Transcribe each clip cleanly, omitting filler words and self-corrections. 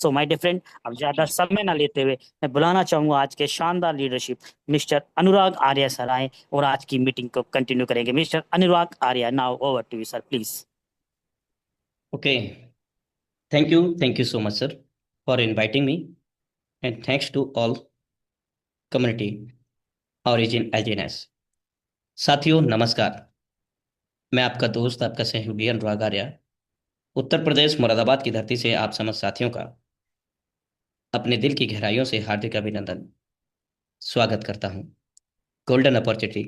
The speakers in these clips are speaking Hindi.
सो माय डियर फ्रेंड, अब ज्यादा समय ना लेते हुए मैं बुलाना चाहूंगा आज के शानदार leadership mister Anurag Arya sir आए और आज की मीटिंग को कंटिन्यू करेंगे। Mister Anurag Arya, now over to you sir, please. Okay, thank you so much, sir, for inviting me, and thanks to all community Origin LGNS. साथियों नमस्कार। मैं आपका दोस्त, आपका सहयोगी अनुराग आर्या, उत्तर प्रदेश मुरादाबाद की धरती से आप समस्त साथियों का अपने दिल की गहराइयों से हार्दिक अभिनंदन स्वागत करता हूं। Golden opportunity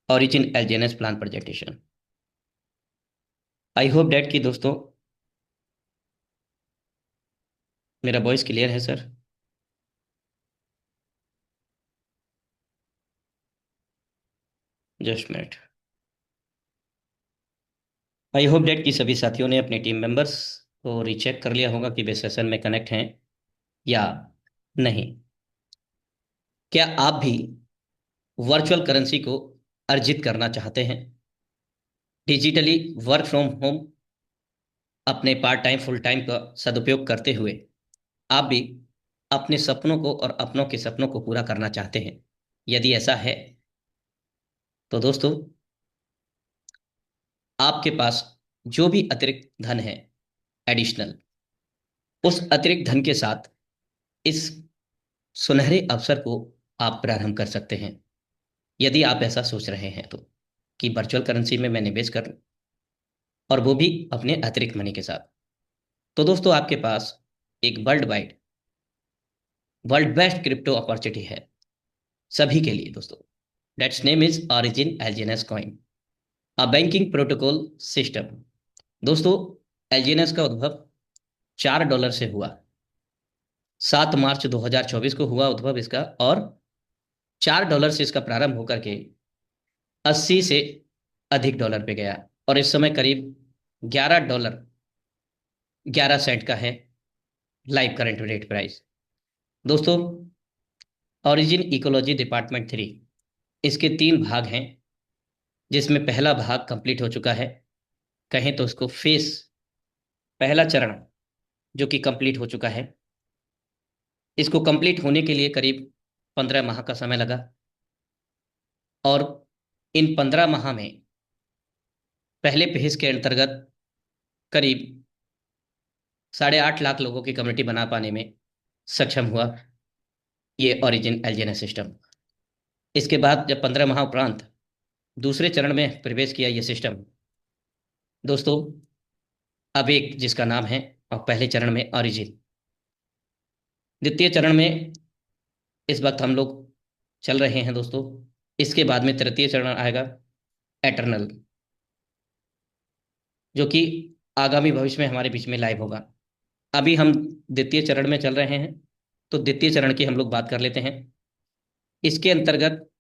origin LGNS plan presentation. I hope that कि दोस्तों मेरा वॉइस क्लियर है sir. Just minute. I hope that कि सभी साथियों ने अपने टीम मेंबर्स को रीचेक कर लिया होगा कि वे सेशन में कनेक्ट हैं या नहीं। क्या आप भी वर्चुअल करेंसी को अर्जित करना चाहते हैं? डिजिटली वर्क फ्रॉम होम अपने पार्ट टाइम फुल टाइम का सदुपयोग करते हुए आप भी अपने सपनों को और अपनों के सपनों को पूरा करना चाहते हैं? यदि ऐसा है तो दोस्तों आपके पास जो भी अतिरिक्त धन है, एडिशनल, उस अतिरिक्त धन के साथ इस सुनहरे अवसर को आप प्रारंभ कर सकते हैं। यदि आप ऐसा सोच रहे हैं तो कि वर्चुअल करेंसी में मैं निवेश करूं, और वो भी अपने अतिरिक्त मनी के साथ, तो दोस्तों आपके पास एक वर्ल्ड बेस्ट क्रिप्टो अपॉर्चुनिटी है सभी के लिए दोस्तों। That's name is origin एलजीएनएस coin, a banking protocol system. दोस्तों एलजीएनएस का उद्भव $4 से हुआ। 7 मार्च 2024 को हुआ उद्भव इसका, और $4 से इसका प्रारंभ होकर के 80 से अधिक डॉलर पे गया, और इस समय करीब $11.11 का है लाइव करंट रेट प्राइस। दोस्तों ओरिजिन इकोलॉजी डिपार्टमेंट 3, इसके 3 भाग हैं, जिसमें पहला भाग कंप्लीट हो चुका है। कहें तो उसको फेस, पहला चरण जो कि कंप्लीट हो चुका है। इसको कंप्लीट होने के लिए करीब 15 माह का समय लगा, और इन 15 माह में पहले फेज के अंतर्गत करीब 8.5 लाख लोगों की कम्युनिटी बना पाने में सक्षम हुआ ये ओरिजिन एलजीएनएस सिस्टम। इसके बाद जब 15 माह उपरांत दूसरे चरण में प्रवेश किया ये सिस्टम, दोस्तों अब एक जिसका नाम है, और पहले चरण में ओरिजिन, द्वितीय चरण में इस वक्त हम लोग चल रहे हैं दोस्तों। इसके बाद में तृतीय चरण आएगा, एटर्नल, जो कि आगामी भविष्य में हमारे बीच में लाइव होगा। अभी हम द्वितीय चरण में चल रहे हैं, तो द्वितीय चरण की हम लोग बात कर लेते हैं। इसके अंतर्गत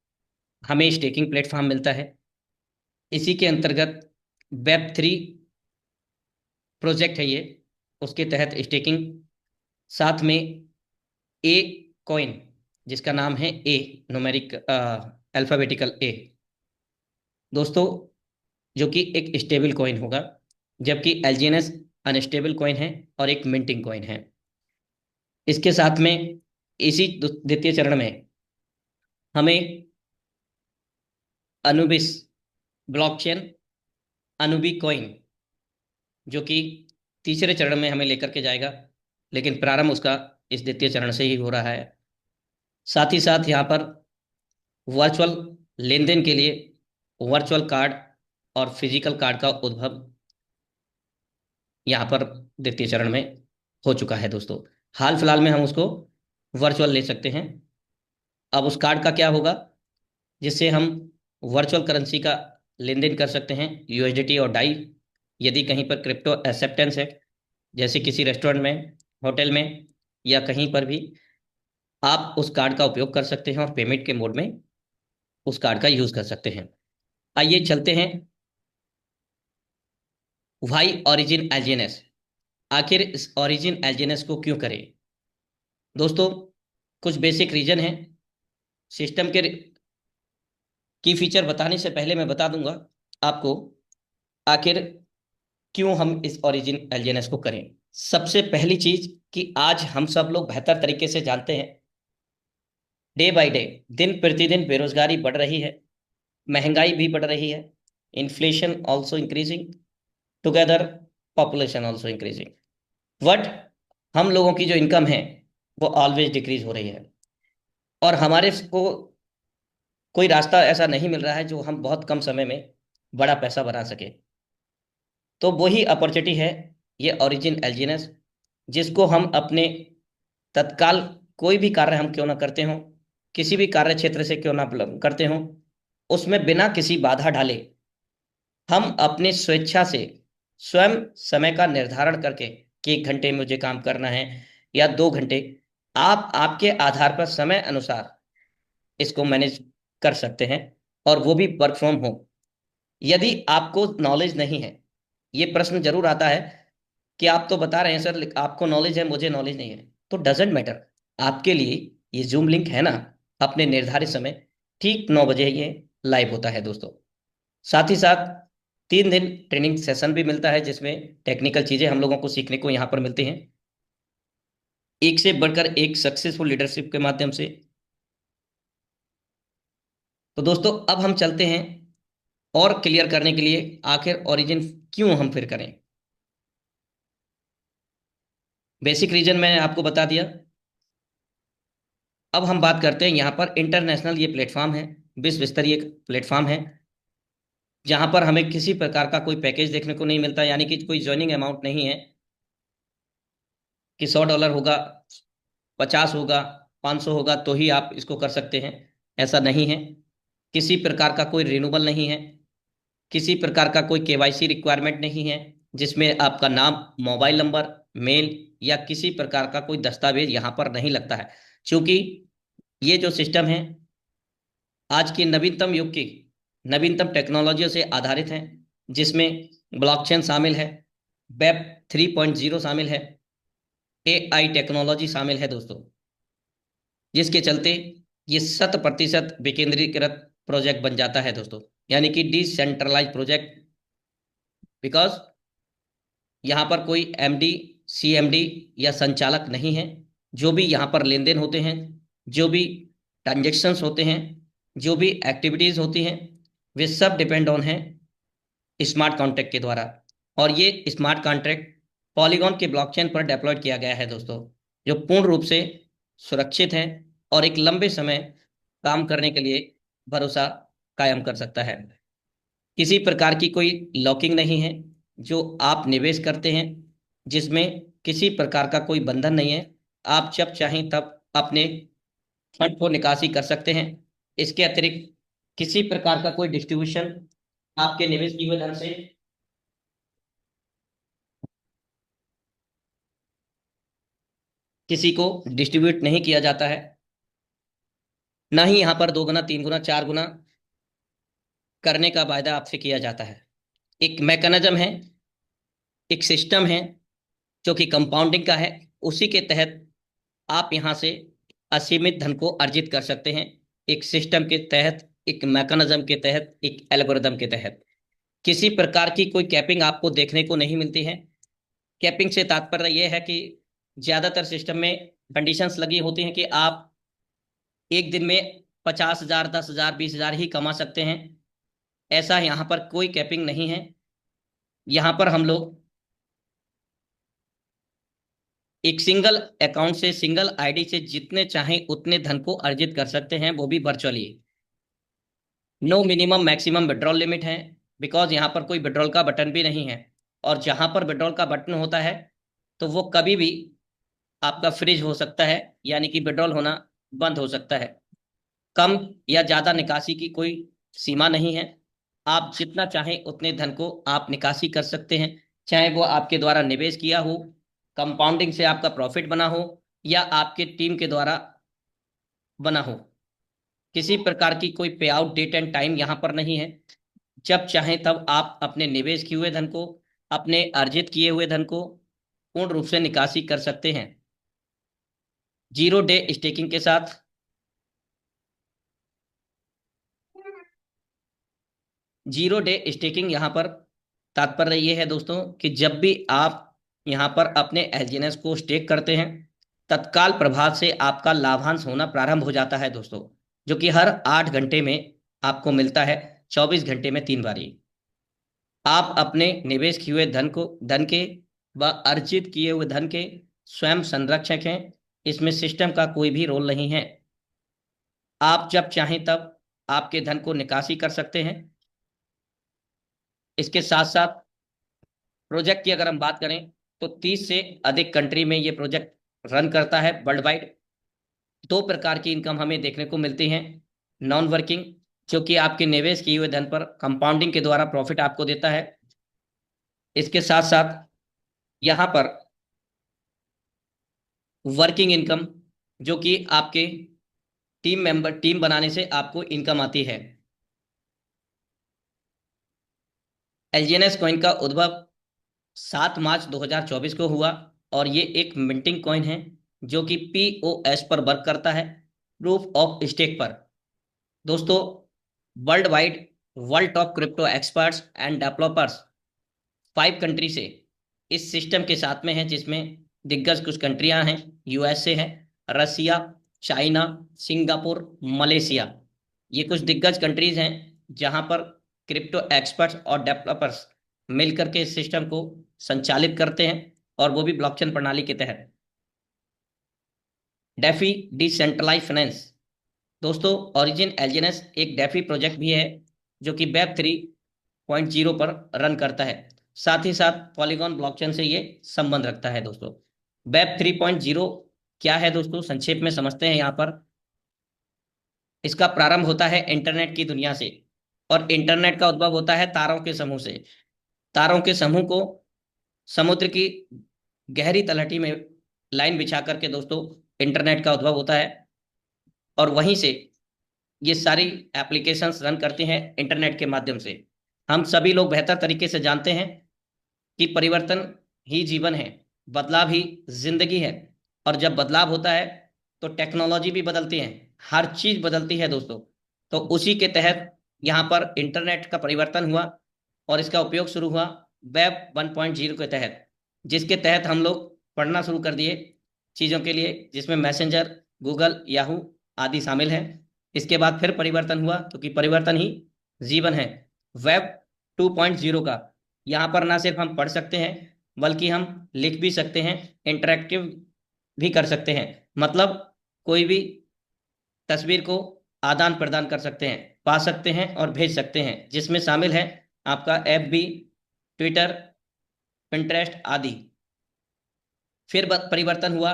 हमें स्टेकिंग प्लेटफॉर्म मिलता है। इसी के अंतर्गत Web3 प्रोजेक्ट है ये, उसके तहत स्टेकिंग, साथ में ए कॉइन जिसका नाम है ए, न्यूमेरिक अल्फाबेटिकल ए दोस्तों, जो कि एक स्टेबल कॉइन होगा, जबकि एलजीएनएस अनस्टेबल कॉइन है और एक मिंटिंग कॉइन है। इसके साथ में इसी द्वितीय चरण में हमें अनुबिस ब्लॉकचेन, अनुबी कॉइन, जो कि तीसरे चरण में हमें लेकर के जाएगा, लेकिन प्रारंभ उसका इस द्वितीय चरण से ही हो रहा है। साथ ही साथ यहाँ पर वर्चुअल लेन देन के लिए वर्चुअल कार्ड और फिजिकल कार्ड का उद्भव यहाँ पर द्वितीय चरण में हो चुका है दोस्तों। हाल फिलहाल में हम उसको वर्चुअल ले सकते हैं। अब उस कार्ड का क्या होगा, जिससे हम वर्चुअल करेंसी का लेन देन कर सकते हैं, यूएसडीटी और डाई। यदि कहीं पर क्रिप्टो एक्सेप्टेंस है, जैसे किसी रेस्टोरेंट में, होटल में, या कहीं पर भी, आप उस कार्ड का उपयोग कर सकते हैं और पेमेंट के मोड में उस कार्ड का यूज कर सकते हैं। आइए चलते हैं, वाई ओरिजिन एलजीएनएस, आखिर इस ओरिजिन एलजीएनएस को क्यों करें। दोस्तों कुछ बेसिक रीजन है। सिस्टम के की फीचर बताने से पहले मैं बता दूंगा आपको आखिर क्यों हम इस ओरिजिन एलजीएनएस को करें। सबसे पहली चीज कि आज हम सब लोग बेहतर तरीके से जानते हैं, डे बाय डे, दिन प्रतिदिन बेरोजगारी बढ़ रही है, महंगाई भी बढ़ रही है, inflation also increasing, together population also increasing, but हम लोगों की जो इनकम है वो ऑलवेज डिक्रीज हो रही है, और हमारे को कोई रास्ता ऐसा नहीं मिल रहा है जो हम बहुत कम समय में बड़ा पैसा बना सके। तो वही अपॉर्चुनिटी है, ये ओरिजिन एलजीएनएस, जिसको हम अपने तत्काल कोई भी कार्य हम क्यों ना करते हो, किसी भी कार्य क्षेत्र से क्यों ना करते हो, उसमें बिना किसी बाधा डाले हम अपने स्वेच्छा से स्वयं समय का निर्धारण करके कि 1 घंटे मुझे काम करना है या 2 घंटे, आप आपके आधार पर समय अनुसार इसको मैनेज कर सकते हैं, और वो भी वर्क फ्रॉम होम। यदि आपको नॉलेज नहीं है, ये प्रश्न जरूर आता है कि आप तो बता रहे हैं सर आपको नॉलेज है, मुझे नॉलेज नहीं है, तो डजेंट मैटर, आपके लिए ये जूम लिंक है ना, अपने निर्धारित समय ठीक 9 बजे ये लाइव होता है दोस्तों। साथ ही साथ 3 दिन ट्रेनिंग सेशन भी मिलता है, जिसमें टेक्निकल चीजें हम लोगों को सीखने को यहाँ पर मिलती हैं, एक से बढ़कर एक सक्सेसफुल लीडरशिप के माध्यम से। तो दोस्तों अब हम चलते हैं और क्लियर करने के लिए आखिर ओरिजिन क्यों हम फिर करें। बेसिक रीजन मैंने आपको बता दिया। अब हम बात करते हैं, यहाँ पर इंटरनेशनल ये प्लेटफॉर्म है, विश्व स्तरीय प्लेटफॉर्म है, जहां पर हमें किसी प्रकार का कोई पैकेज देखने को नहीं मिलता, यानी कि कोई ज्वाइनिंग अमाउंट नहीं है कि $100 होगा, 50 होगा, 500 होगा तो ही आप इसको कर सकते हैं, ऐसा नहीं है। किसी प्रकार का कोई रिन्यूअल नहीं है, किसी प्रकार का कोई केवाईसी रिक्वायरमेंट नहीं है, जिसमें आपका नाम, मोबाइल नंबर, मेल या किसी प्रकार का कोई दस्तावेज यहाँ पर नहीं लगता है, क्योंकि ये जो सिस्टम है आज की नवीनतम युग की नवीनतम टेक्नोलॉजियों से आधारित है, जिसमें ब्लॉकचेन शामिल है, वेब 3.0 शामिल है, एआई टेक्नोलॉजी शामिल है दोस्तों, जिसके चलते ये 100% विकेंद्रीकृत प्रोजेक्ट बन जाता है दोस्तों, यानी कि डिसेंट्रलाइज प्रोजेक्ट। बिकॉज यहाँ पर कोई एमडी, सीएमडी या संचालक नहीं है। जो भी यहाँ पर लेन देन होते हैं, जो भी ट्रांजेक्शन्स होते हैं, जो भी एक्टिविटीज होती हैं, वे सब डिपेंड ऑन है स्मार्ट कॉन्ट्रैक्ट के द्वारा। और ये स्मार्ट कॉन्ट्रैक्ट पॉलीगॉन के ब्लॉकचेन पर डेप्लॉयड किया गया है दोस्तों, जो पूर्ण रूप से सुरक्षित है और एक लंबे समय काम करने के लिए भरोसा कायम कर सकता है। किसी प्रकार की कोई लॉकिंग नहीं है, जो आप निवेश करते हैं जिसमें किसी प्रकार का कोई बंधन नहीं है, आप जब चाहें तब अपने फंड को निकासी कर सकते हैं। इसके अतिरिक्त किसी प्रकार का कोई डिस्ट्रीब्यूशन आपके निवेश किए हुए धन से किसी को डिस्ट्रीब्यूट नहीं किया जाता है, ना ही यहाँ पर 2 गुना, 3 गुना, 4 गुना करने का वायदा आपसे किया जाता है। एक मैकेनिज्म है, एक सिस्टम है जो कि कंपाउंडिंग का है, उसी के तहत आप यहाँ से असीमित धन को अर्जित कर सकते हैं, एक सिस्टम के तहत, एक मैकेनिज्म के तहत, एक एल्गोरिदम के तहत। किसी प्रकार की कोई कैपिंग आपको देखने को नहीं मिलती है। कैपिंग से तात्पर्य यह है कि ज्यादातर सिस्टम में कंडीशंस लगी होती हैं कि आप एक दिन में 50,000, 10,000, 20,000 ही कमा सकते हैं। ऐसा यहाँ पर कोई कैपिंग नहीं है। यहाँ पर हम लोग एक सिंगल अकाउंट से, सिंगल आईडी से जितने चाहें उतने धन को अर्जित कर सकते हैं, वो भी virtually. No minimum maximum withdrawal limit है, बिकॉज यहाँ पर कोई विड्रॉल का बटन भी नहीं है, और जहां पर विड्रॉल का बटन होता है तो वो कभी भी आपका फ्रीज हो सकता है, यानी कि विड्रॉल होना बंद हो सकता है। कम या ज्यादा निकासी की कोई सीमा नहीं है, आप जितना चाहें उतने धन को आप निकासी कर सकते हैं, चाहे वो आपके द्वारा निवेश किया हो, कंपाउंडिंग से आपका प्रॉफिट बना हो, या आपके टीम के द्वारा बना हो। किसी प्रकार की कोई पे आउट डेट एंड टाइम यहाँ पर नहीं है। जब चाहें तब आप अपने निवेश किए हुए धन को, अपने अर्जित किए हुए धन को पूर्ण रूप से निकासी कर सकते हैं, 0 डे स्टेकिंग के साथ। 0 डे स्टेकिंग यहाँ पर तात्पर्य ये है दोस्तों कि जब भी आप यहाँ पर अपने एलजीएनएस को स्टेक करते हैं, तत्काल प्रभाव से आपका लाभांश होना प्रारंभ हो जाता है दोस्तों, जो कि हर 8 घंटे में आपको मिलता है, 24 घंटे में 3 बारी। आप अपने निवेश किए हुए धन के व अर्जित किए हुए धन के स्वयं संरक्षक हैं। इसमें सिस्टम का कोई भी रोल नहीं है। आप जब चाहें तब आपके धन को निकासी कर सकते हैं। इसके साथ साथ प्रोजेक्ट की अगर हम बात करें तो 30 से अधिक कंट्री में ये प्रोजेक्ट रन करता है वर्ल्ड वाइड। 2 प्रकार की इनकम हमें देखने को मिलती हैं। नॉन वर्किंग, जो कि आपके निवेश किए हुए धन पर कंपाउंडिंग के द्वारा प्रॉफिट आपको देता है। इसके साथ साथ यहाँ पर वर्किंग इनकम, जो कि आपके टीम बनाने से आपको इनकम आती है। एलजीएनएस कॉइन का उद्भव 7 मार्च 2024 को हुआ और ये एक मिंटिंग कॉइन है जो कि पीओएस पर वर्क करता है, प्रूफ ऑफ स्टेक पर। दोस्तों, world wide world top crypto experts and developers 5 country से इस सिस्टम के साथ में है, जिसमें दिग्गज कुछ कंट्रियां हैं। यूएसए है, रसिया, चाइना, सिंगापुर, मलेशिया। ये कुछ दिग्गज कंट्रीज हैं जहां पर क्रिप्टो एक्सपर्ट्स और डेवलपर्स मिलकर के इस सिस्टम को संचालित करते हैं, और वो भी ब्लॉकचेन प्रणाली के तहत। DeFi decentralise finance. दोस्तों, ओरिजिन एलजीएनएस एक डेफी प्रोजेक्ट भी है जो कि वेब 3.0 पर रन करता है। साथ ही साथ पॉलीगॉन ब्लॉकचेन से ये संबंध रखता है। दोस्तों, वेब 3.0 क्या है दोस्तों, संक्षेप में समझते हैं। यहाँ पर इसका प्रारंभ होता है इंटरनेट की दुनिया से, और इंटरनेट का उद्भव होता है तारों के समूह से। तारों के समूह को समुद्र की गहरी तलहटी में लाइन बिछा करके दोस्तों इंटरनेट का उद्भव होता है, और वहीं से ये सारी एप्लीकेशंस रन करती हैं इंटरनेट के माध्यम से। हम सभी लोग बेहतर तरीके से जानते हैं कि परिवर्तन ही जीवन है, बदलाव ही जिंदगी है। और जब बदलाव होता है तो टेक्नोलॉजी भी बदलती है, हर चीज बदलती है दोस्तों। तो उसी के तहत यहाँ पर इंटरनेट का परिवर्तन हुआ और इसका उपयोग शुरू हुआ वेब 1.0 के तहत, जिसके तहत हम लोग पढ़ना शुरू कर दिए चीज़ों के लिए, जिसमें मैसेंजर, गूगल, याहू आदि शामिल हैं। इसके बाद फिर परिवर्तन हुआ, क्योंकि परिवर्तन ही जीवन है। वेब 2.0 का यहाँ पर ना सिर्फ हम पढ़ सकते हैं बल्कि हम लिख भी सकते हैं, इंटरेक्टिव भी कर सकते हैं। मतलब कोई भी तस्वीर को आदान प्रदान कर सकते हैं, पा सकते हैं और भेज सकते हैं, जिसमें शामिल है आपका एफबी, ट्विटर, पिंटरेस्ट आदि। फिर परिवर्तन हुआ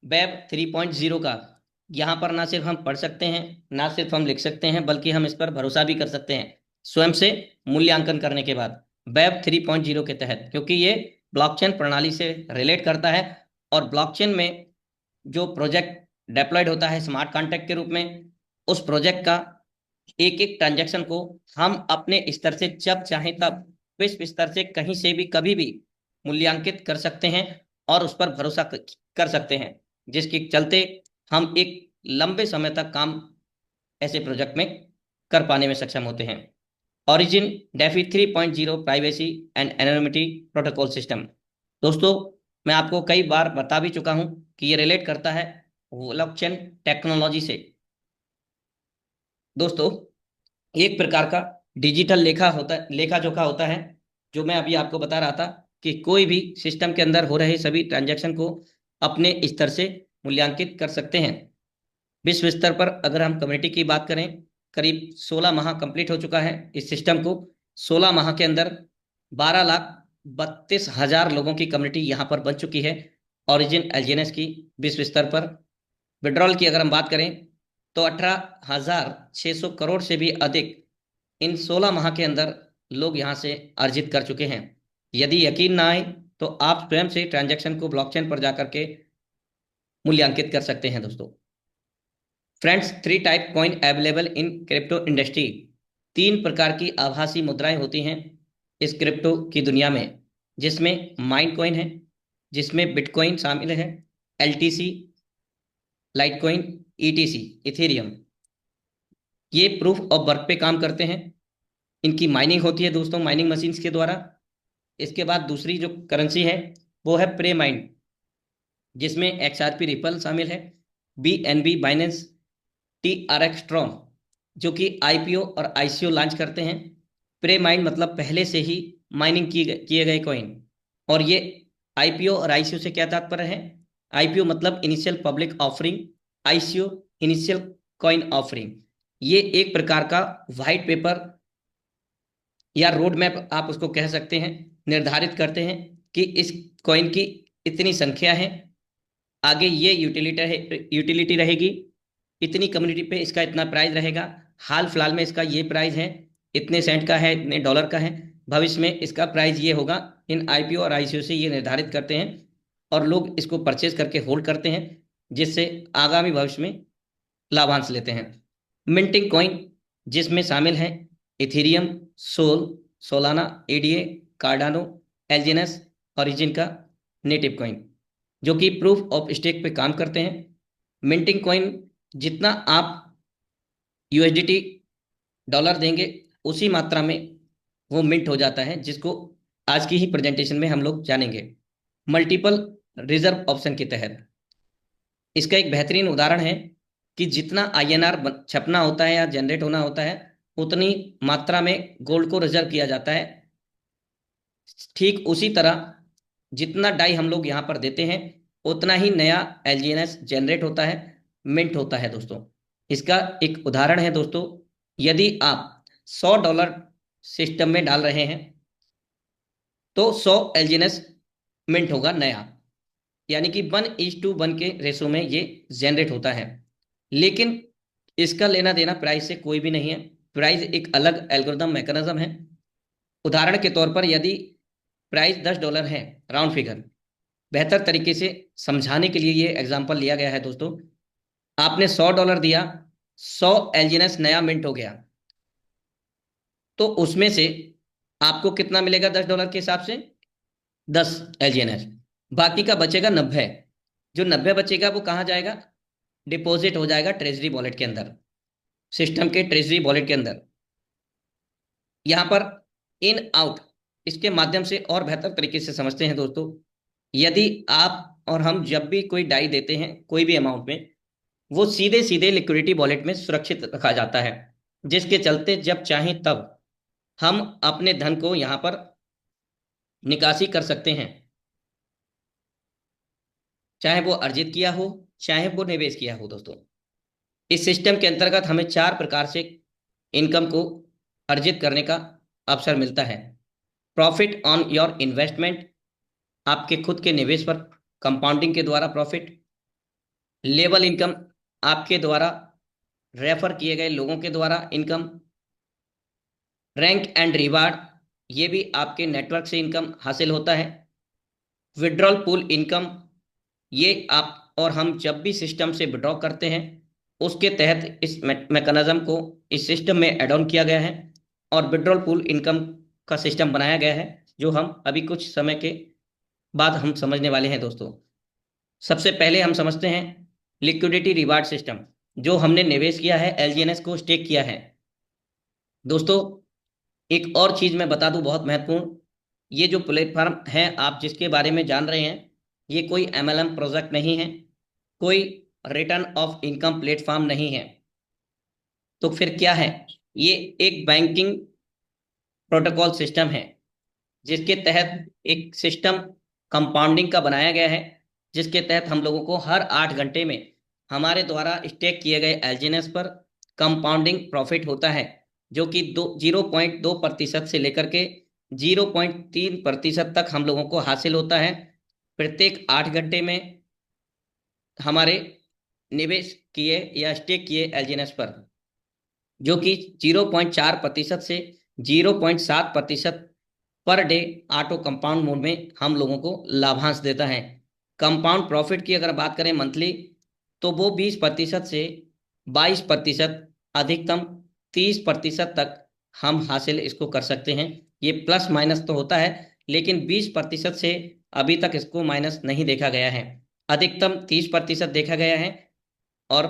वेब 3.0 का। यहाँ पर ना सिर्फ हम पढ़ सकते हैं, ना सिर्फ हम लिख सकते हैं, बल्कि हम इस पर भरोसा भी कर सकते हैं स्वयं से मूल्यांकन करने के बाद वेब 3.0 के तहत, क्योंकि ये ब्लॉकचेन प्रणाली से रिलेट करता है। और ब्लॉकचेन में जो प्रोजेक्ट डेप्लॉयड होता है स्मार्ट कॉन्ट्रैक्ट के रूप में, उस प्रोजेक्ट का एक एक ट्रांजैक्शन को हम अपने स्तर से जब चाहें तब विश्व स्तर से कहीं से भी कभी भी मूल्यांकित कर सकते हैं और उस पर भरोसा कर सकते हैं, जिसके चलते हम एक लंबे समय तक काम ऐसे प्रोजेक्ट में कर पाने में सक्षम होते हैं। Origin DeFi 3.0 privacy and anonymity protocol system. दोस्तों, मैं आपको कई बार बता भी चुका हूं कि ये रिलेट करता है ब्लॉकचेन टेक्नोलॉजी से। दोस्तों, एक प्रकार का डिजिटल लेखा जोखा होता है, जो मैं अभी आपको बता रहा था कि कोई भी सिस्टम के अंदर हो रहे सभी ट्रांजैक्शन को अपने स्तर से मूल्यांकित कर सकते हैं। विश्व स्तर पर अगर हम कम्युनिटी की बात करें, करीब 16 माह कंप्लीट हो चुका है इस सिस्टम को। 16 माह के अंदर 12,32,000 लोगों की कम्युनिटी यहाँ पर बन चुकी है ओरिजिन एलजीएनएस की विश्व स्तर पर। विड्रॉल की अगर हम बात करें तो 18,600 करोड़ से भी अधिक इन 16 माह के अंदर लोग यहाँ से अर्जित कर चुके हैं। यदि यकीन ना आए तो आप स्वयं से ट्रांजैक्शन को ब्लॉकचेन पर जाकर के मूल्यांकित कर सकते हैं। दोस्तों friends, 3 type coin available in crypto industry. 3 प्रकार की आभासी मुद्राएं होती हैं इस क्रिप्टो की दुनिया में, जिसमें माइन कॉइन है, जिसमें बिटकॉइन शामिल है, एलटीसी, लाइटकॉइन, ईटीसी, इथेरियम। ये प्रूफ ऑफ वर्क पे काम करते हैं। इनकी माइनिंग होती है दोस्तों, माइनिंग मशीन्स के द्वारा। इसके बाद दूसरी जो करेंसी है वो है प्रे माइंड, जिसमें XRP रिपल शामिल है, BNB बाइनेंस, TRX स्ट्रॉम, जो कि IPO और ICO लॉन्च करते हैं। प्रे माइंड मतलब पहले से ही माइनिंग किए गए कॉइन। और ये IPO और ICO से क्या तात्पर्य है? IPO मतलब initial public offering, ICO initial coin offering. ये एक प्रकार का व्हाइट पेपर या रोड मैप आप उसको कह सकते हैं, निर्धारित करते हैं कि इस कॉइन की इतनी संख्या है, आगे ये यूटिलिटी रहेगी, इतनी कम्युनिटी पे इसका इतना प्राइस रहेगा, हाल फिलहाल में इसका ये प्राइस है, इतने सेंट का है, इतने डॉलर का है, भविष्य में इसका प्राइस ये होगा। इन IPO और ICO से ये निर्धारित करते हैं और लोग इसको परचेज करके होल्ड करते हैं, जिससे आगामी भविष्य में लाभांश लेते हैं। मिंटिंग कॉइन, जिसमें शामिल है Ethereum, Solana, ADA, Cardano, एलजीएनएस, origin का नेटिव कॉइन, जो कि प्रूफ ऑफ स्टेक पे काम करते हैं। मिंटिंग कॉइन, जितना आप USDT डॉलर देंगे उसी मात्रा में वो मिंट हो जाता है, जिसको आज की ही प्रेजेंटेशन में हम लोग जानेंगे। मल्टीपल रिजर्व ऑप्शन के तहत इसका एक बेहतरीन उदाहरण है कि जितना INR छपना होता है या जनरेट होना होता है, उतनी मात्रा में गोल्ड को रिजर्व किया जाता है। ठीक उसी तरह जितना डाई हम लोग यहाँ पर देते हैं, उतना ही नया LGNS जनरेट होता है, मिंट होता है दोस्तों। इसका एक उदाहरण है दोस्तों, यदि आप $100 सिस्टम में डाल रहे हैं तो 100 LGNS मिंट होगा नया, यानी कि 1:1 के रेशो में ये जनरेट होता है। लेकिन इसका लेना देना प्राइस से कोई भी नहीं है, प्राइस एक अलग एल्गोरिथम मैकेनिज्म है। उदाहरण के तौर पर यदि प्राइस $10 है, राउंड फिगर, बेहतर तरीके से समझाने के लिए ये एग्जांपल लिया गया है दोस्तों। आपने $100 दिया, 100 LGNS नया मिंट हो गया, तो उसमें से आपको कितना मिलेगा $10 के हिसाब से? 10 LGNS। बाकी का बचेगा 90। जो 90 बचेगा वो कहाँ जाएगा? डिपॉजिट हो जाएगा ट्रेजरी वॉलेट के अंदर, सिस्टम के ट्रेजरी वॉलेट के अंदर। यहाँ पर इन आउट इसके माध्यम से और बेहतर तरीके से समझते हैं दोस्तों। यदि आप और हम जब भी कोई डाई देते हैं कोई भी अमाउंट में, वो सीधे सीधे लिक्विडिटी वॉलेट में सुरक्षित रखा जाता है, जिसके चलते जब चाहें तब हम अपने धन को यहाँ पर निकासी कर सकते हैं, चाहे वो अर्जित किया हो, चाहे वो निवेश किया हो दोस्तों। इस सिस्टम के अंतर्गत हमें 4 प्रकार से इनकम को अर्जित करने का अवसर मिलता है। प्रॉफिट ऑन योर इन्वेस्टमेंट, आपके खुद के निवेश पर कंपाउंडिंग के द्वारा प्रॉफिट। लेवल इनकम, आपके द्वारा रेफर किए गए लोगों के द्वारा इनकम। रैंक एंड रिवार्ड, ये भी आपके नेटवर्क से इनकम हासिल होता है। विड्रॉल पूल इनकम, ये आप और हम जब भी सिस्टम से विड्रॉ करते हैं उसके तहत इस मैकेनिज्म को इस सिस्टम में एड ऑन किया गया है और विड्रॉल पूल इनकम का सिस्टम बनाया गया है, जो हम अभी कुछ समय के बाद हम समझने वाले हैं दोस्तों। सबसे पहले हम समझते हैं लिक्विडिटी रिवार्ड सिस्टम। जो हमने निवेश किया है, LGNS को स्टेक किया है दोस्तों। एक और चीज मैं बता दूं बहुत महत्वपूर्ण, ये जो प्लेटफॉर्म है आप जिसके बारे में जान रहे हैं, ये कोई MLM प्रोजेक्ट नहीं है, कोई रिटर्न ऑफ इनकम प्लेटफॉर्म नहीं है। तो फिर क्या है? ये एक बैंकिंग प्रोटोकॉल सिस्टम है, जिसके तहत एक सिस्टम कंपाउंडिंग का बनाया गया है, जिसके तहत हम लोगों को हर 8 घंटे में हमारे द्वारा स्टेक किए गए LGNS पर कंपाउंडिंग प्रॉफिट होता है, जो कि 0.2% से लेकर के 0.3% तक हम लोगों को हासिल होता है प्रत्येक 8 घंटे में हमारे निवेश किए या स्टेक किए LGNS पर, जो कि 0.4% से 0.7% per day auto compound mode में हम लोगों को लाभांश देता है। कंपाउंड प्रॉफिट की अगर बात करें मंथली, तो वो 20% से 22%, अधिकतम 30% तक हम हासिल इसको कर सकते हैं। ये प्लस माइनस तो होता है, लेकिन 20% से अभी तक इसको माइनस नहीं देखा गया है। अधिकतम 30% देखा गया है और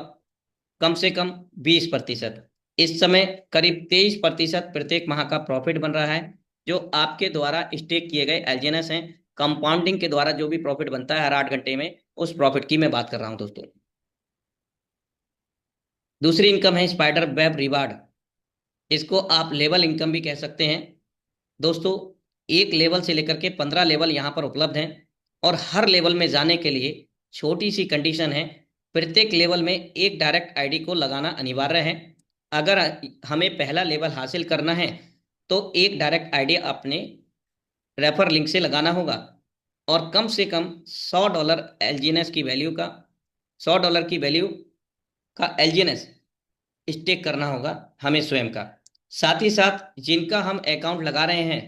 कम से कम 20%। इस समय करीब 23% प्रत्येक माह का प्रॉफिट बन रहा है, जो आपके द्वारा स्टेक किए गए LGNS हैं कंपाउंडिंग के द्वारा जो भी प्रॉफिट बनता है हर 8 घंटे में, उस प्रॉफिट की मैं बात कर रहा हूं दोस्तों। दूसरी इनकम है स्पाइडर वेब रिवार्ड। इसको आप लेवल इनकम भी कह सकते हैं। दोस्तों, एक लेवल से लेकर के 15 लेवल यहाँ पर उपलब्ध हैं, और हर लेवल में जाने के लिए छोटी सी कंडीशन है, प्रत्येक लेवल में एक डायरेक्ट आईडी को लगाना अनिवार्य है। अगर हमें पहला लेवल हासिल करना है तो एक डायरेक्ट आईडी अपने रेफर लिंक से लगाना होगा, और कम से कम $100 एलजीएनएस की वैल्यू का, $100 की वैल्यू का एलजीएनएस स्टेक करना होगा हमें स्वयं का। साथ ही साथ जिनका हम अकाउंट लगा रहे हैं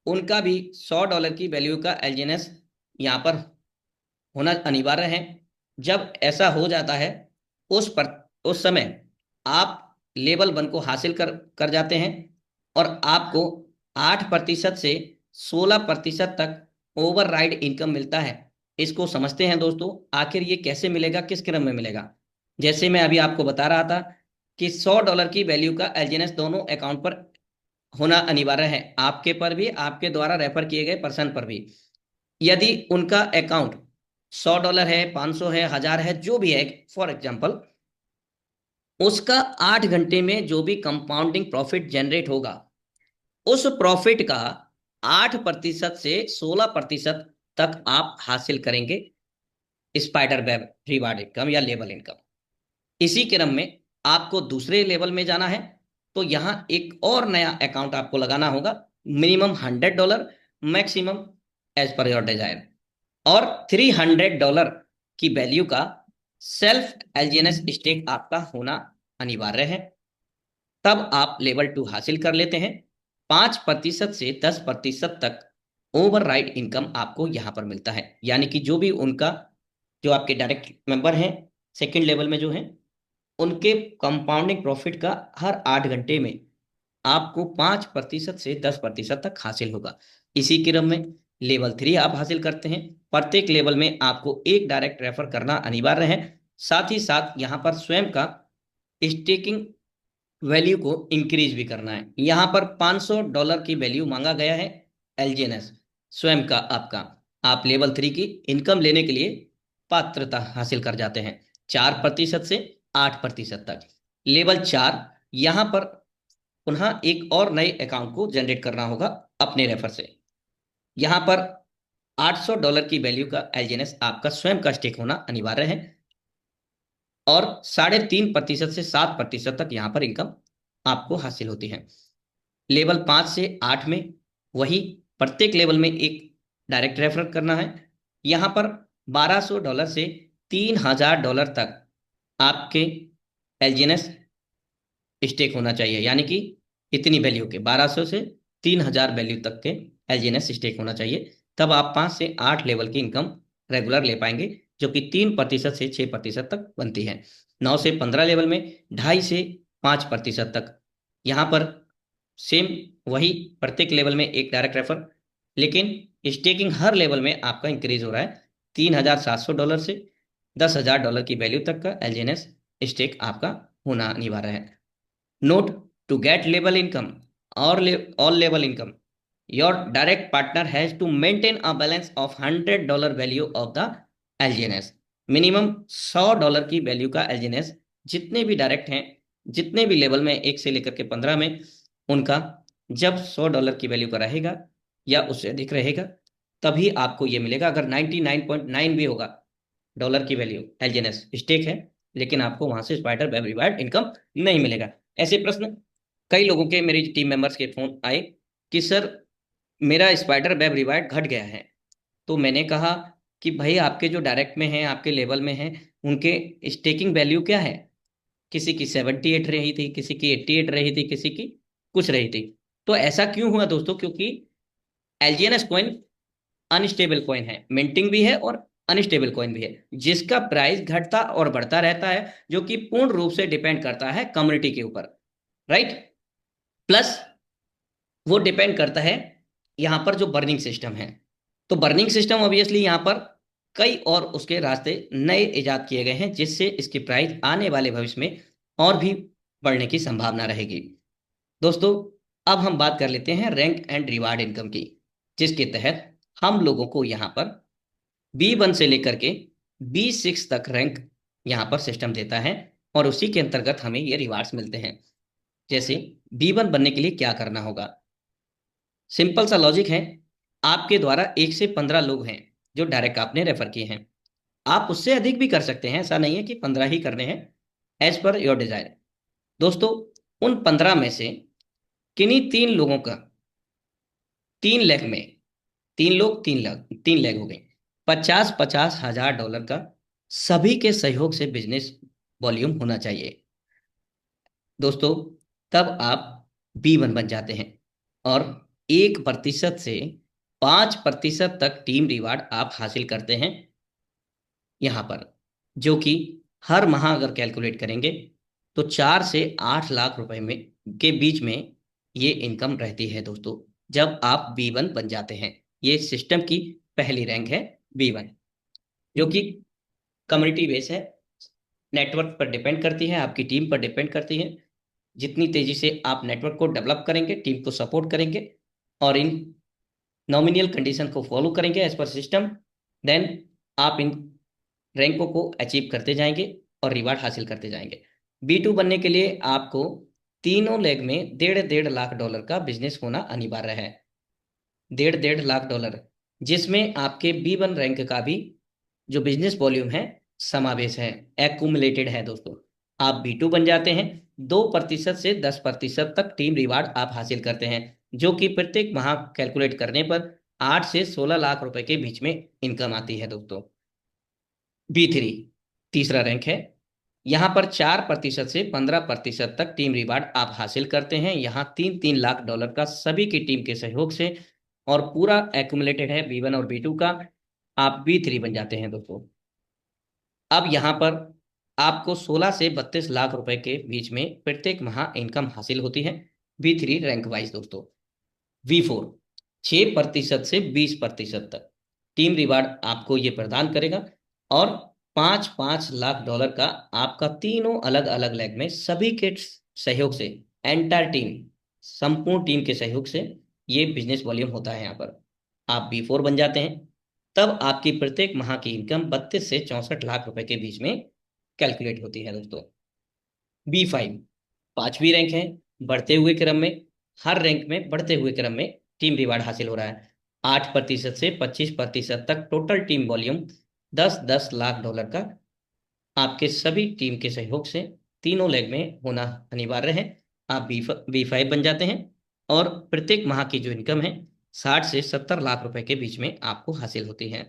उनका भी $100 की वैल्यू का एलजीएनएस यहाँ पर होना अनिवार्य है। जब ऐसा हो जाता है उस समय आप लेवल 1 को हासिल कर कर जाते हैं, और आपको 8% से 16% तक ओवरराइड इनकम मिलता है। इसको समझते हैं दोस्तों, आखिर ये कैसे मिलेगा, किस क्रम में मिलेगा। जैसे मैं अभी आपको बता रहा था कि $100 की वैल्यू का एलजीएनएस दोनों अकाउंट पर होना अनिवार्य है, आपके पर भी, आपके द्वारा रेफर किए गए पर्सन पर भी। यदि उनका अकाउंट $100 है, 500 है, 1000 है, जो भी है, फॉर एग्जाम्पल, उसका 8 घंटे में जो भी कंपाउंडिंग प्रॉफिट जनरेट होगा, उस प्रॉफिट का 8% से 16% तक आप हासिल करेंगे स्पाइडर वेब रिवार्ड इनकम या लेवल इनकम। इसी क्रम में आपको दूसरे लेवल में जाना है तो यहां एक और नया अकाउंट आपको लगाना होगा, minimum $100, maximum as per your desire, और $300 की वैल्यू का सेल्फ एलजीएनएस स्टेक आपका होना अनिवार्य है। तब आप लेवल 2 हासिल कर लेते हैं। 5% से 10% तक ओवरराइड इनकम आपको यहां पर मिलता है, यानी कि जो भी उनका, जो आपके डायरेक्ट मेंबर हैं सेकंड लेवल में जो हैं, उनके कंपाउंडिंग प्रॉफिट का हर 8 घंटे में आपको 5% से 10% तक हासिल होगा। इसी क्रम में लेवल 3 आप हासिल करते हैं। प्रत्येक लेवल में आपको एक डायरेक्ट रेफर करना अनिवार्य है। साथ ही साथ यहाँ पर स्वयं का स्टेकिंग वैल्यू को इंक्रीज भी करना है। यहाँ पर $500 की वैल्यू मांगा गया है एलजीएनएस स्वयं का आपका। आप लेवल 3 की इनकम लेने के लिए पात्रता हासिल कर जाते हैं 4% से 8% तक। लेवल 4, यहाँ पर पुनः एक और नए अकाउंट को जनरेट करना होगा अपने रेफर से। यहाँ पर $800 की वैल्यू का एलजीएनएस आपका स्वयं का स्टेक होना अनिवार्य है, और 3.5% से 7% तक यहाँ पर इनकम आपको हासिल होती है। लेवल 5 से 8 में वही प्रत्येक लेवल में एक डायरेक्ट रेफर करना है। यहाँ पर $1200 से $3000 तक आपके एलजीएनएस स्टेक होना चाहिए, यानी कि इतनी वैल्यू के 1200 से 3000 वैल्यू तक के एलजीएनएस स्टेक होना चाहिए। तब आप 5 से 8 लेवल की इनकम रेगुलर ले पाएंगे, जो कि 3% से 6% तक बनती है। 9 से 15 लेवल में 2.5 से 5% तक। यहाँ पर सेम वही प्रत्येक लेवल में एक डायरेक्ट रेफर, लेकिन स्टेकिंग हर लेवल में आपका इंक्रीज हो रहा है। $3700 से $10,000 की वैल्यू तक का एलजीएनएस स्टेक आपका होना अनिवार्य है। Note: to get level income or all level income, your direct partner has to maintain a balance of $100 value of the LGNS. Minimum $100 की वैल्यू का एलजीएनएस जितने भी डायरेक्ट हैं, जितने भी लेवल में 1 से लेकर के 15 में, उनका जब $100 की वैल्यू का रहेगा या उससे अधिक रहेगा तभी आपको ये मिलेगा। अगर 99.9 भी होगा डॉलर की वैल्यू एलजीएनएस स्टेक है, लेकिन आपको वहां से स्पाइडर वेब रिवार्ड इनकम नहीं मिलेगा। ऐसे प्रश्न कई लोगों के, मेरी टीम मेंबर्स के फोन आए कि सर मेरा स्पाइडर वेब रिवार्ड घट गया है। तो मैंने कहा कि भाई आपके जो डायरेक्ट में हैं, आपके लेवल में हैं, उनके स्टेकिंग वैल्यू क्या है। किसी की 78 रही थी, किसी की 88 रही थी, किसी की कुछ रही थी। तो ऐसा क्यों हुआ दोस्तों? क्योंकि एलजीएनएस कॉइन अनस्टेबल कॉइन है, मिंटिंग भी है और अनस्टेबल कॉइन भी है, जिसका प्राइस घटता और बढ़ता रहता है, जो कि पूर्ण रूप से डिपेंड करता है कम्युनिटी के ऊपर, राइट। प्लस वो डिपेंड करता है यहां पर जो बर्निंग सिस्टम है। तो बर्निंग सिस्टम ऑब्वियसली यहां पर कई और उसके रास्ते नए इजाद किए गए हैं, जिससे इसकी प्राइस आने वाले भविष्य में और भी बढ़ने की संभावना रहेगी। दोस्तों, अब हम बात कर लेते हैं रैंक एंड रिवार्ड इनकम की, जिसके तहत हम लोगों को यहाँ पर B1 से लेकर के B6 तक रैंक यहाँ पर सिस्टम देता है, और उसी के अंतर्गत हमें ये रिवार्ड्स मिलते हैं। जैसे B1 बनने के लिए क्या करना होगा, सिंपल सा लॉजिक है। आपके द्वारा 1 से 15 लोग हैं जो डायरेक्ट आपने रेफर किए हैं। आप उससे अधिक भी कर सकते हैं, ऐसा नहीं है कि 15 ही करने हैं, एज पर योर डिजायर। दोस्तों, उन 15 में से किन्हीं 3 लोगों का 3 लेग में, 3 लोग 3 लेग हो गए, 50-50 हजार डॉलर का सभी के सहयोग से बिजनेस वॉल्यूम होना चाहिए दोस्तों। तब आप B1 बन जाते हैं, और 1% से 5% तक टीम रिवार्ड आप हासिल करते हैं यहाँ पर, जो कि हर माह अगर कैलकुलेट करेंगे तो 4 से 8 लाख रुपए में के बीच में ये इनकम रहती है दोस्तों, जब आप B1 बन जाते हैं। ये सिस्टम की पहली रैंक है B1, जो कि कम्युनिटी बेस है, नेटवर्क पर डिपेंड करती है, आपकी टीम पर डिपेंड करती है। जितनी तेजी से आप नेटवर्क को डेवलप करेंगे, टीम को सपोर्ट करेंगे, और इन नॉमिनल कंडीशन को फॉलो करेंगे एज पर सिस्टम, देन आप इन रैंकों को अचीव करते जाएंगे और रिवार्ड हासिल करते जाएंगे। B2 बनने के लिए आपको तीनों लेग में 1.5 लाख डॉलर का बिजनेस होना अनिवार्य है। 1.5 लाख डॉलर, जिसमें आपके B1 रैंक का भी जो बिजनेस वॉल्यूम है समावेश है, एक्यूमुलेटेड है दोस्तों। आप B2 बन जाते हैं, 2% से 10% तक टीम रिवार्ड आप हासिल करते हैं, जो कि प्रत्येक माह कैलकुलेट करने पर 8 से 16 लाख रुपए के बीच में इनकम आती है दोस्तों। B3 तीसरा रैंक है। यहाँ पर 4% से 15% तक टीम रिवार्ड आप हासिल करते हैं, यहाँ 3-3 लाख डॉलर का सभी की टीम के सहयोग से, और पूरा एक्यूमुलेटेड है B1 और B2 का। आप B3 बन जाते हैं दोस्तों। अब यहाँ पर आपको 16 से 32 लाख रुपए के बीच में प्रत्येक माह इनकम हासिल होती है B3 रैंक वाइज दोस्तों। V4 6% से 20% तक टीम रिवार्ड आपको ये प्रदान करेगा, और 5-5 लाख डॉलर का आपका तीनों अलग अलग लेग में सभी के सहयोग से, एंटायर टीम, संपूर्ण टीम के सहयोग से ये बिजनेस वॉल्यूम होता है यहाँ पर। आप B4 बन जाते हैं, तब आपकी प्रत्येक माह की इनकम 32 से 64 लाख रुपए के बीच में कैलकुलेट होती है दोस्तों। B5 पांचवी रैंक है। बढ़ते हुए क्रम में, हर रैंक में बढ़ते हुए क्रम में टीम रिवार्ड हासिल हो रहा है। 8% से 25% तक total team volume 10-10 lakh dollar का आपके सभी टीम के सहयोग से तीनों लेग में होना अनिवार्य है। आप B5 बन जाते हैं, और प्रत्येक माह की जो इनकम है 60 से 70 लाख रुपए के बीच में आपको हासिल होती है।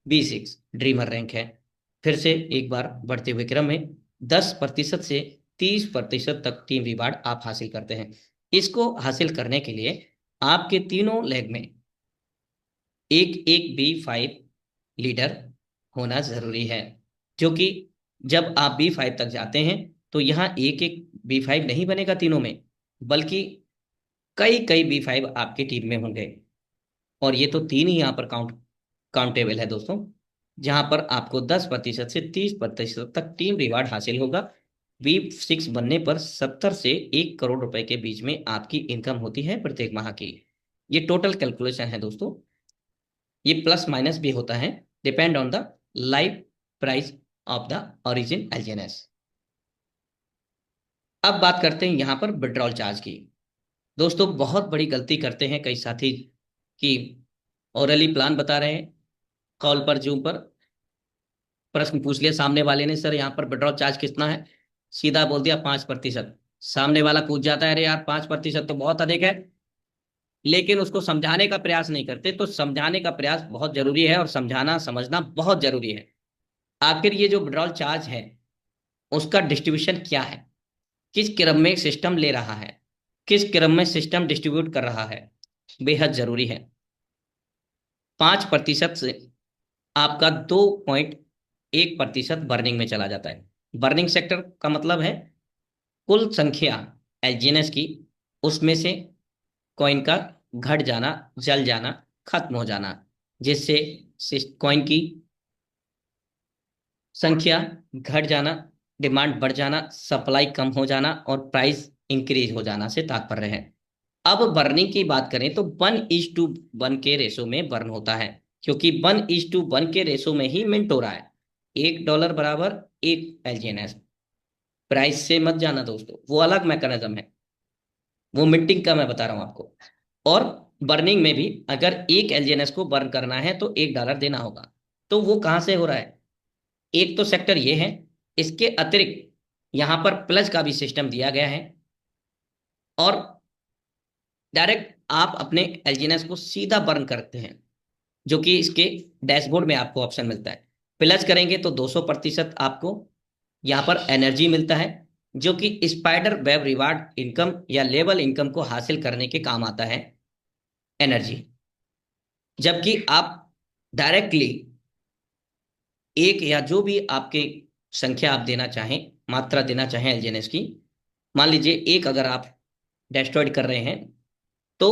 B6 ड्रीमर रैंक है। फिर से एक बार बढ़ते हुए क्रम में 10% से 30% तक टीम रिवार्ड आप हासिल करते हैं। इसको हासिल करने के लिए आपके तीनों लेग में एक एक B5 लीडर होना जरूरी है, जो कि जब आप B5 तक जाते हैं तो यहाँ एक एक B5 नहीं बनेगा तीनों में, बल्कि कई कई B5 आपकी टीम में होंगे। और ये तो तीन ही यहाँ पर काउंटेबल है दोस्तों, जहां पर आपको 10% से 30% तक टीम रिवार्ड हासिल होगा। B6 बनने पर 70 से 1 करोड़ रुपए के बीच में आपकी इनकम होती है प्रत्येक माह की। ये टोटल कैलकुलेशन है दोस्तों, ये प्लस माइनस भी होता है, depend on the live price of the origin एलजीएनएस। अब बात करते हैं यहाँ पर विड्रॉल चार्ज की। दोस्तों, बहुत बड़ी गलती करते हैं कई साथी कि ओरली प्लान बता रहे हैं, कॉल पर, जूम पर प्रश्न पूछ लिया सामने वाले ने, सर यहाँ पर विड्रॉल चार्ज कितना है, सीधा बोल दिया 5%। सामने वाला पूछ जाता है, अरे यार 5% तो बहुत अधिक है, लेकिन उसको समझाने का प्रयास नहीं करते। तो समझाने का प्रयास बहुत जरूरी है, और समझाना समझना बहुत जरूरी है। आखिर ये जो विड्रॉल चार्ज है उसका डिस्ट्रीब्यूशन क्या है, किस क्रम में सिस्टम ले रहा है, किस क्रम में सिस्टम डिस्ट्रीब्यूट कर रहा है, बेहद जरूरी है। 5% से आपका 2.1% बर्निंग में चला जाता है। बर्निंग सेक्टर का मतलब है कुल संख्या एलजीएनएस की, उसमें से कॉइन का घट जाना, जल जाना, खत्म हो जाना, जिससे कॉइन की संख्या घट जाना, डिमांड बढ़ जाना, सप्लाई कम हो जाना, और प्राइस इंक्रीज हो जाना से तात्पर्य है। अब बर्निंग की बात करें तो 1:1 के रेशो में बर्न होता है, क्योंकि 1:1 के रेशो में ही मिंट हो रहा है। $1 बराबर 1 LGNS। प्राइस से मत जाना दोस्तों, वो अलग मैकेनिज्म है, वो मिंटिंग का मैं बता रहा हूं आपको। और बर्निंग में भी अगर 1 LGNS को बर्न करना है तो $1 देना होगा। तो वो कहां से हो रहा है? एक तो सेक्टर ये है, इसके अतिरिक्त यहां पर प्लस का भी सिस्टम दिया गया है, और डायरेक्ट आप अपने एलजीएनएस को सीधा बर्न करते हैं, जो कि इसके डैशबोर्ड में आपको ऑप्शन मिलता है। प्लस करेंगे तो 200% आपको यहाँ पर एनर्जी मिलता है, जो कि स्पाइडर वेब रिवार्ड इनकम या लेवल इनकम को हासिल करने के काम आता है एनर्जी। जबकि आप डायरेक्टली एक या जो भी आपके संख्या आप देना चाहें, मात्रा देना चाहें एलजीएनएस की, मान लीजिए एक अगर आप डिस्ट्रॉयड कर रहे हैं तो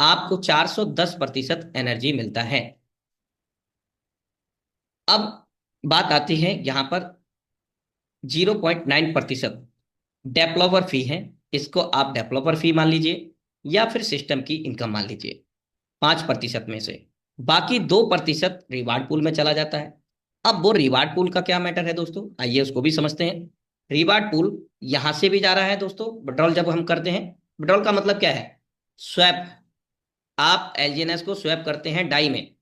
आपको 410% एनर्जी मिलता है। अब बात आती है यहां पर 0.9% डेवलपर फी है। इसको आप डेवलपर फी मान लीजिए या फिर सिस्टम की इनकम मान लीजिए। 5% में से बाकी 2% रिवार्ड पूल में चला जाता है। अब वो रिवार्ड पूल का क्या मैटर है दोस्तों, आइए उसको भी समझते हैं। रिवार्ड पूल यहां से भी जा रहा है दोस्तों। विड्रॉल जब हम करते हैं, विड्रॉल का मतलब क्या है? स्वैप। आप एलजीएनएस को स्वैप करते हैं डाई में,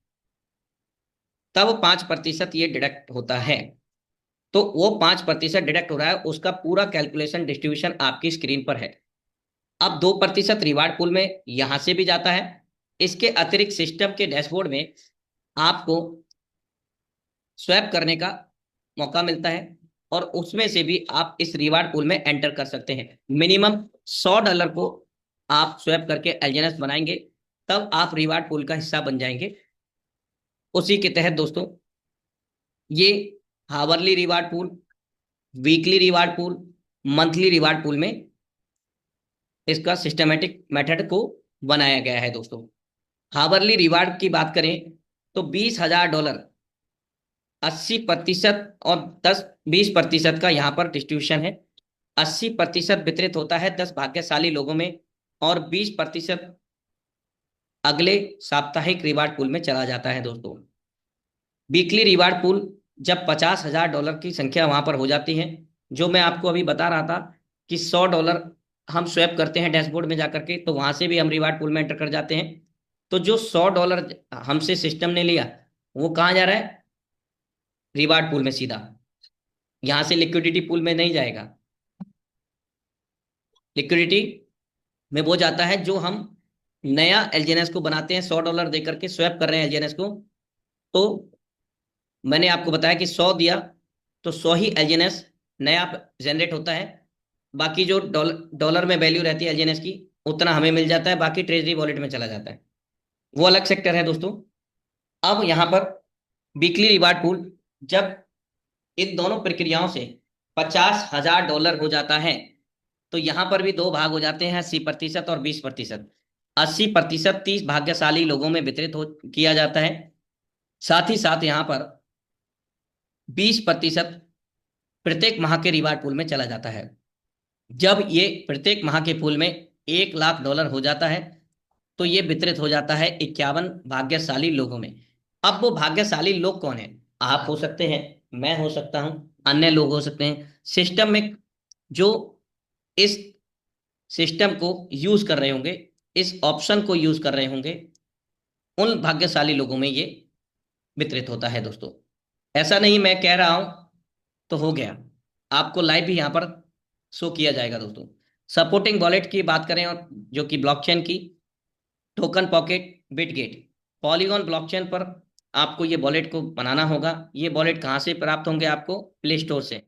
तब 5% ये डिडक्ट होता है। तो वो 5% डिडक्ट हो रहा है, उसका पूरा कैलकुलेशन डिस्ट्रीब्यूशन आपकी स्क्रीन पर है। अब 2% रिवार्ड पूल में यहां से भी जाता है। इसके अतिरिक्त सिस्टम के डैशबोर्ड में आपको स्वैप करने का मौका मिलता है, और उसमें से भी आप इस रिवार्ड पूल में एंटर कर सकते हैं। मिनिमम $100 को आप स्वैप करके एलजीएनएस बनाएंगे, तब आप रिवार्ड पूल का हिस्सा बन जाएंगे। उसी के तहत दोस्तों ये hourly reward pool, weekly reward pool, monthly reward pool में इसका सिस्टमेटिक मेथड को बनाया गया है दोस्तों। हावरली रिवार्ड की बात करें तो $20,000 80% और 20% का यहाँ पर डिस्ट्रीब्यूशन है। 80% वितरित होता है 10 भाग्यशाली लोगों में, और 20% अगले साप्ताहिक रिवार्ड पूल में चला जाता है दोस्तों। वीकली रिवार्ड पूल जब $50,000 की संख्या वहां पर हो जाती है, जो मैं आपको अभी बता रहा था कि $100 हम स्वैप करते हैं डैशबोर्ड में जाकर के, तो वहां से भी हम रिवार्ड पूल में एंटर कर जाते हैं। तो जो $100 हमसे सिस्टम ने लिया, वो कहाँ जा रहा है? रिवार्ड पूल में सीधा। यहां से लिक्विडिटी पूल में नहीं जाएगा। लिक्विडिटी में वो जाता है जो हम नया एलजीएनएस को बनाते हैं, $100 दे करके स्वैप कर रहे हैं एलजीएनएस को। तो मैंने आपको बताया कि 100 दिया तो 100 ही एलजीएनएस नया जनरेट होता है। बाकी जो डॉलर में वैल्यू रहती है एलजीएनएस की, उतना हमें मिल जाता है, बाकी ट्रेजरी वॉलेट में चला जाता है। वो अलग सेक्टर है दोस्तों। अब यहाँ पर वीकली रिवार्ड पूल जब इन दोनों प्रक्रियाओं से $50,000 हो जाता है, तो यहां पर भी दो भाग हो जाते हैं, 80% और 20%। 80% 30 भाग्यशाली लोगों में वितरित हो किया जाता है। साथ ही साथ यहाँ पर 20% प्रत्येक माह के रिवार्ड पूल में चला जाता है। जब ये प्रत्येक माह के पूल में $1,00,000 हो जाता है, तो ये वितरित हो जाता है 51 भाग्यशाली लोगों में। अब वो भाग्यशाली लोग कौन है? आप हो सकते हैं, मैं हो सकता हूं, अन्य लोग हो सकते हैं। सिस्टम में जो इस सिस्टम को यूज कर रहे होंगे, इस ऑप्शन को यूज कर रहे होंगे, उन भाग्यशाली लोगों में ये वितरित होता है दोस्तों। ऐसा नहीं मैं कह रहा हूं तो हो गया, आपको लाइव भी यहां पर शो किया जाएगा दोस्तों। सपोर्टिंग वॉलेट की बात करें, और जो कि ब्लॉकचेन की, token pocket, Bitget, polygon blockchain पर आपको ये वॉलेट को बनाना होगा। ये वॉलेट कहाँ से प्राप्त होंगे? आपको प्ले स्टोर से।